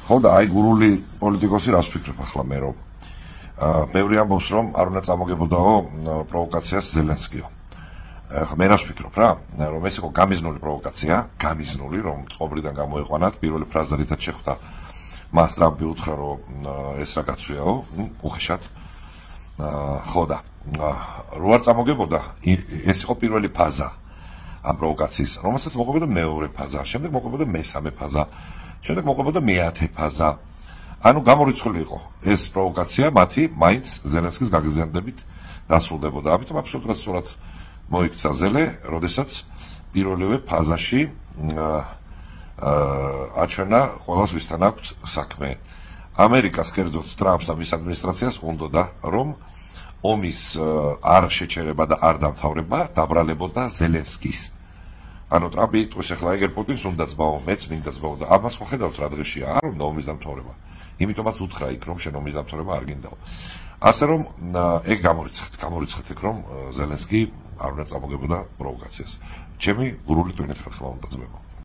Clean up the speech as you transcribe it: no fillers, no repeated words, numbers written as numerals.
ხო და აი გურული პოლიტიკოსი რას ფიქრობ ახლა მე რომ ბევრი ამბობს რომ არ უნდა წამოგებოდაო პროვოკაციას ზელენსკიო. მე რას ვფიქრობ რა, რომ ეს იყო გამიზნული პროვოკაცია, გამიზნული, რომ წყობრიდან გამოეყვანათ, პირველი ფრაზა რითაც შეხვდა მას ტრამპი უთხრა რომ ეს რა კაცვიაო, უხეშად. ხო და რო არ წამოგებოდა, ეს იყო პირველი ფაზა ამ პროვოკაციის, რომელსაც მოყვებოდა მეორე ფაზა, შემდეგ მოყვებოდა მესამე ფაზა, შემდეგ მოყვებოდა მეათე ფაზა. ანუ გამორიცხული იყო ეს პროვოკაცია მათი მაინც ზელენსკის გაგზავნებით დასრულდებოდა. ამიტომ აბსოლუტურად სწორად მოიქცა ზელე, როდესაც პირველივე ფაზაში აჩვენა ყველას ვისთან აქვს საქმე. ამერიკას კერძოდ ტრამპს და მის ადმინისტრაციას უნდოდა რომ ომის არ შეჩერება და არ დამთავრება დაბრალებოდა ზელენსკის. ანუ ტრამპი იტყვის ახლა ეგერ პუტინს უნდა ძბაო, მეც მინდა ძბაო და ამას ხედავთ რა დღეშია, არ უნდა ომის დამთავრება. იმიტომაც უთხრა იქ რომ შენ ომის დამთავრება არ გინდაო. ასე რომ ეგ გამორიცხეთ იქ რომ ზელენსკი არ უნდა წამოგებოდა პროვოკაციას. ჩემი გურული ტვინით რა თქმა უნდა ძმებო.